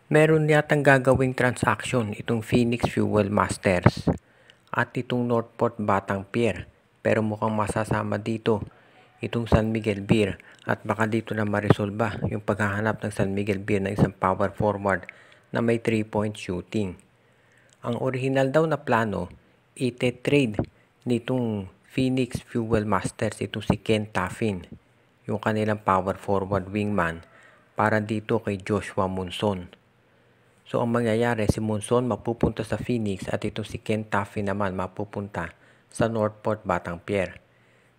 Meron yatang gagawing transaction itong Phoenix Fuel Masters at itong Northport Batang Pier. Pero mukhang masasama dito itong San Miguel Beer at baka dito na maresolba yung paghahanap ng San Miguel Beer ng isang power forward na may 3-point shooting. Ang original daw na plano, ite-trade nitong Phoenix Fuel Masters itong si Ken Taffin, yung kanilang power forward wingman, para dito kay Joshua Monson. So ang mangyayari, si Monson mapupunta sa Phoenix at itong si Ken Taffin naman mapupunta sa Northport Batang Pier.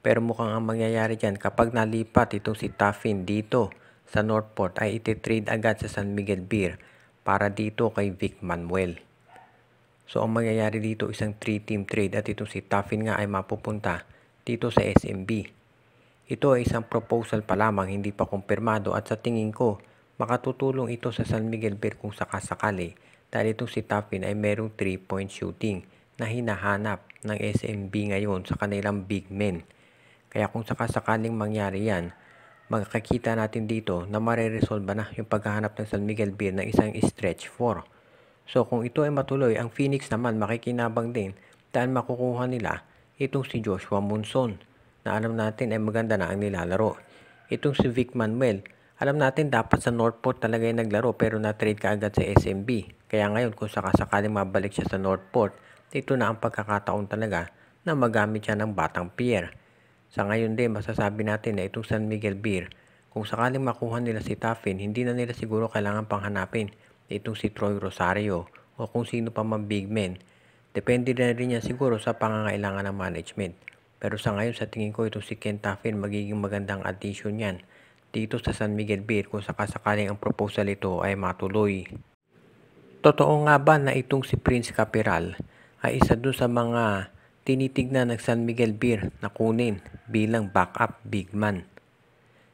Pero mukhang ang mangyayari dyan, kapag nalipat itong si Taffin dito sa Northport, ay iti-trade agad sa San Miguel Beer para dito kay Vic Manuel. So ang mangyayari dito, isang 3-team trade at itong si Taffin nga ay mapupunta dito sa SMB. Ito ay isang proposal pa lamang, hindi pa kumpirmado, at sa tingin ko, makatutulong ito sa San Miguel Beer kung sakasakali dahil itong si Taffin ay merong 3-point shooting na hinahanap ng SMB ngayon sa kanilang big men. Kaya kung sakasakaling mangyari yan, makikita natin dito na mareresolba na yung paghahanap ng San Miguel Beer ng isang stretch 4. So kung ito ay matuloy, ang Phoenix naman makikinabang din dahil makukuha nila itong si Joshua Monson na alam natin ay maganda na ang nilalaro. Itong si Vic Manuel, alam natin dapat sa Northport talaga yung naglaro pero na-trade ka agad sa SMB. Kaya ngayon kung sakasakaling mabalik siya sa Northport, ito na ang pagkakataon talaga na magamit siya ng Batang Pier. Sa ngayon din, masasabi natin na itong San Miguel Beer, kung sakaling makuha nila si Taffin, hindi na nila siguro kailangan panghanapin itong si Troy Rosario o kung sino pa man big men. Depende na rin yan siguro sa pangangailangan ng management. Pero sa ngayon, sa tingin ko, itong si Ken Taffin magiging magandang addition yan dito sa San Miguel Beer kung sakasakaling ang proposal ito ay matuloy. Totoo nga ba na itong si Prince Capiral ay isa dun sa mga tinitignan ng San Miguel Beer na kunin bilang backup big man?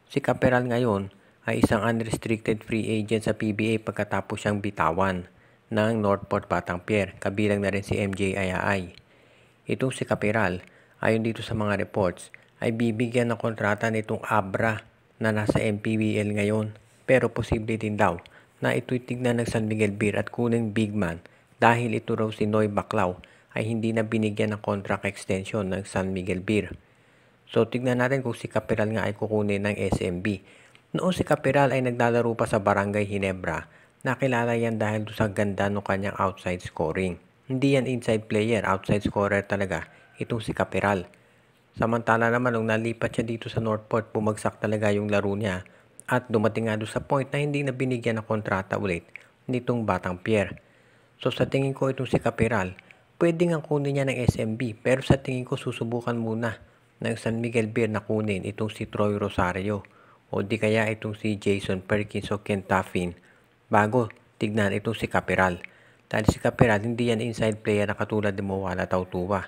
Si Capiral ngayon ay isang unrestricted free agent sa PBA pagkatapos siyang bitawan ng Northport Batang Pier, kabilang na rin si MJ Ayaay. Itong si Capiral, ayon dito sa mga reports, ay bibigyan ng kontrata nitong Abra na nasa MPBL ngayon, pero posible din daw na ito'y tignan ng San Miguel Beer at kuning big man dahil ito raw si Noy Baclao ay hindi na binigyan ng contract extension ng San Miguel Beer. So tignan natin kung si Capiral nga ay kukunin ng SMB. Noon si Capiral ay naglalaro pa sa Barangay Ginebra, nakilala yan dahil sa ganda ng kanyang outside scoring. Hindi yan inside player, outside scorer talaga itong si Capiral. Samantala naman nung nalipat siya dito sa Northport, bumagsak talaga yung laro niya at dumating nga doon sa point na hindi na binigyan ng kontrata ulit nitong Batang Pier. So sa tingin ko itong si Capiral, pwede nga kunin niya ng SMB pero sa tingin ko susubukan muna ng San Miguel Beer na kunin itong si Troy Rosario o di kaya itong si Jason Perkins o Ken Taffin bago tignan itong si Capiral. Dahil si Capiral hindi yan inside player na katulad ni Mowala Tautuba.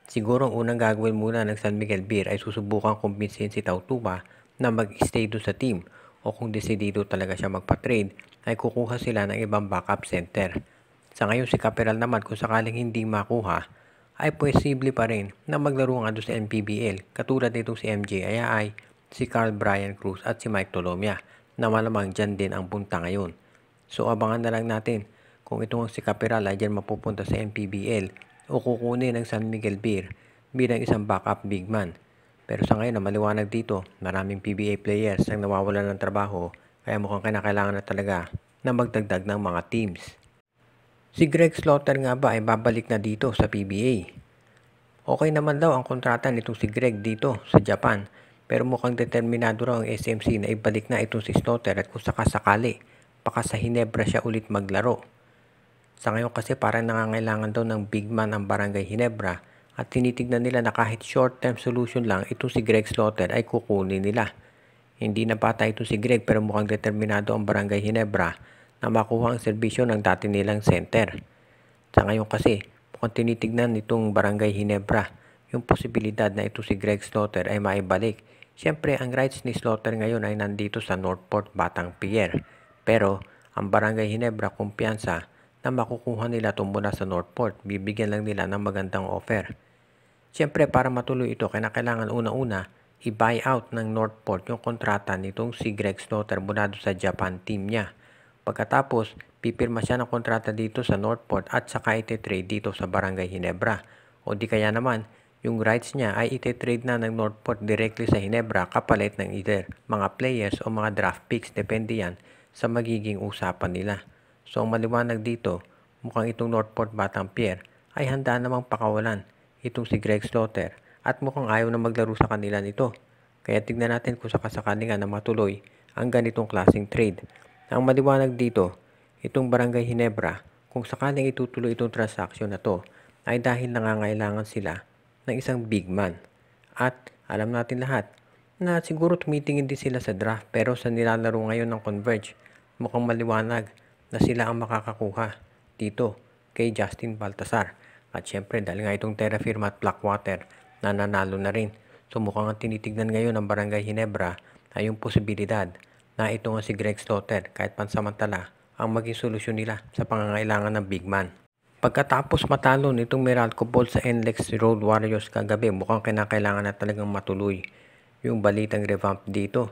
Siguro ang unang gagawin muna ng San Miguel Beer ay susubukan kumbinsihin si Tautuba na mag-stay doon sa team o kung desidido talaga siya magpa-trade ay kukuha sila ng ibang backup center. Sa ngayon si Capiral naman kung sakaling hindi makuha ay posible pa rin na maglaro nga doon sa NPBL katulad nitong si MJ Ayaay, si Carl Brian Cruz at si Mike Tolomia na malamang dyan din ang punta ngayon. So abangan na lang natin kung itong si Capiral ay dyan mapupunta sa NPBL o kukunin ng San Miguel Beer bilang isang backup big man. Pero sa ngayon na maliwanag dito, maraming PBA players ang nawawalan ng trabaho kaya mukhang kinakailangan na talaga na magdagdag ng mga teams. Si Greg Slaughter nga ba ay babalik na dito sa PBA? Okay naman daw ang kontrata nitong si Greg dito sa Japan pero mukhang determinado raw ang SMC na ibalik na itong si Slaughter at kung sakasakali, baka sa Ginebra siya ulit maglaro. Sa ngayon kasi parang nangangailangan daw ng big man ang Barangay Ginebra at tinitignan nila na kahit short-term solution lang itong si Greg Slaughter ay kukunin nila. Hindi na bata itong si Greg pero mukhang determinado ang Barangay Ginebra na makuha ang serbisyo ng dati nilang center. Sa ngayon kasi mukhang tinitignan nitong Barangay Ginebra yung posibilidad na ito si Greg Slaughter ay maibalik. Siyempre ang rights ni Slaughter ngayon ay nandito sa Northport Batang Pier pero ang Barangay Ginebra kumpiyansa na makukuha nila ito mula sa Northport. Bibigyan lang nila ng magandang offer. Siyempre para matuloy ito, kailangan una-una i-buy out ng Northport yung kontrata nitong si Greg Slaughter mula sa Japan team niya Pagkatapos, pipirma siya ng kontrata dito sa Northport at saka ite-trade dito sa Barangay Ginebra. O di kaya naman, yung rights niya ay ite-trade na ng Northport directly sa Ginebra kapalit ng either mga players o mga draft picks, depende yan sa magiging usapan nila. So ang maliwanag dito, mukhang itong Northport Batang Pier ay handa namang pakawalan itong si Greg Slaughter at mukhang ayaw na maglaro sa kanila nito. Kaya tignan natin kung sakasakali nga na matuloy ang ganitong klaseng trade. Ang maliwanag dito, itong Barangay Ginebra, kung sakaling itutuloy itong transaksyon na to, ay dahil nangangailangan sila ng isang big man. At alam natin lahat na siguro tumitingin din sila sa draft, pero sa nilalaro ngayon ng Converge, mukhang maliwanag na sila ang makakakuha dito kay Justin Baltasar. At syempre dahil nga itong Terra Firma at Blackwater na nanalo na rin. So mukhang ang tinitignan ngayon ng Barangay Ginebra ay yung posibilidad na ito nga si Greg Slaughter kahit pansamantala ang maging solusyon nila sa pangangailangan ng big man. Pagkatapos matalo nitong Meralco Ball sa NLEX Road Warriors kagabi, mukhang kinakailangan na talagang matuloy yung balitang revamp dito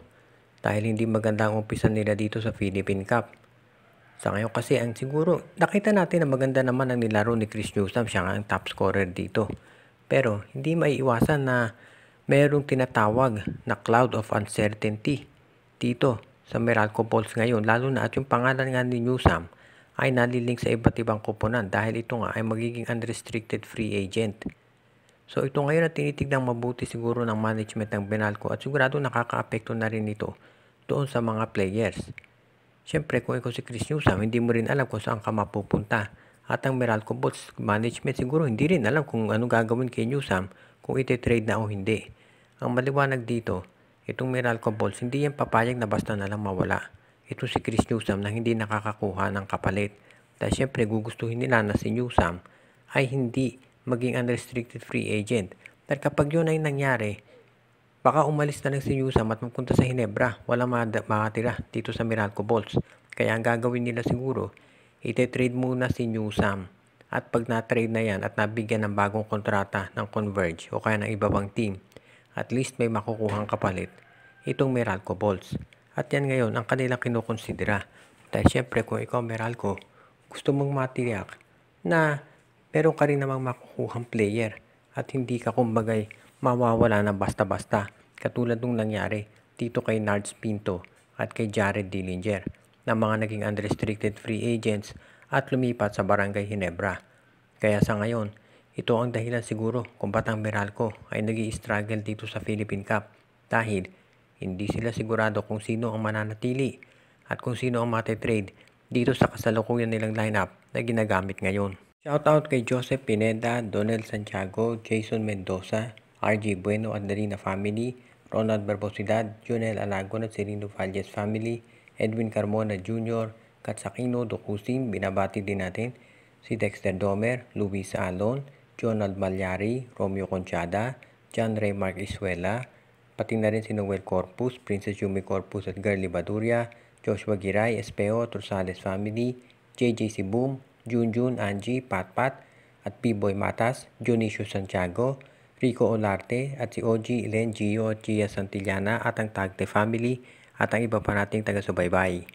dahil hindi maganda ang umpisa nila dito sa Philippine Cup. Sa ngayon kasi ang siguro nakita natin na maganda naman ang nilaro ni Chris Newsome, siya nga ang top scorer dito. Pero hindi maiiwasan na mayroong tinatawag na cloud of uncertainty dito sa Meralco Balls ngayon, lalo na at yung pangalan nga ni Newsome ay nalilink sa iba't ibang koponan dahil ito nga ay magiging unrestricted free agent. So ito ngayon na tinitignan mabuti siguro ng management ng Meralco at sigurado nakaka-apekto na rin ito doon sa mga players. Siyempre kung ikaw si Chris Newsome, hindi mo rin alam kung saan ka mapupunta. At ang Meralco Balls management siguro hindi rin alam kung ano gagawin kay Newsome kung ite-trade na o hindi. Ang maliwanag dito, itong Meralco Balls, hindi yan papayag na basta na lang mawala. Ito si Chris Newsome na hindi nakakakuha ng kapalit. Dahil syempre gugustuhin nila na si Newsome ay hindi maging unrestricted free agent. Dahil kapag yun ay nangyari, baka umalis na lang si Newsome at magpunta sa Ginebra. Walang makatira dito sa Meralco Balls. Kaya ang gagawin nila siguro, ite-trade muna si Newsome. At pag na-trade na yan at nabigyan ng bagong kontrata ng Converge o kaya ng iba pang team, at least may makukuhang kapalit itong Meralco Balls. At yan ngayon ang kanilang kinukonsidera. Dahil syempre kung ikaw Meralco, gusto mong matiyak na meron ka rin namang makukuhang player at hindi ka kumbagay mawawala na basta-basta katulad nung nangyari dito kay Nards Pinto at kay Jared Dillinger na mga naging unrestricted free agents at lumipat sa Barangay Ginebra. Kaya sa ngayon, ito ang dahilan siguro kung ba't ang Meralco ay nag-i-struggle dito sa Philippine Cup dahil hindi sila sigurado kung sino ang mananatili at kung sino ang matitrade dito sa kasalukuyan nilang lineup na ginagamit ngayon. Shoutout kay Joseph Pineda, Donel Santiago, Jason Mendoza, RG Bueno at Darina family, Ronald Barbosidad, Junel Alagon at Serino Valles family, Edwin Carmona Jr., Katsakino Dokusin, binabati din natin si Dexter Domer, Luis Alon, Jonald Malyari, Romeo Conchada, John Ray Mark Isuela, pati na rin si Noel Corpus, Princess Yumi Corpus at Girlie Baduria, Joshua Giray, Espeo, Rosales family, JJ Sibum, Junjun, Angie, Patpat, at P-Boy Matas, Dionisio Santiago, Rico Olarte, at si OG, Elen, Gio, at Gia Santillana, at ang Tagte family, at ang iba pa nating taga-subaybay.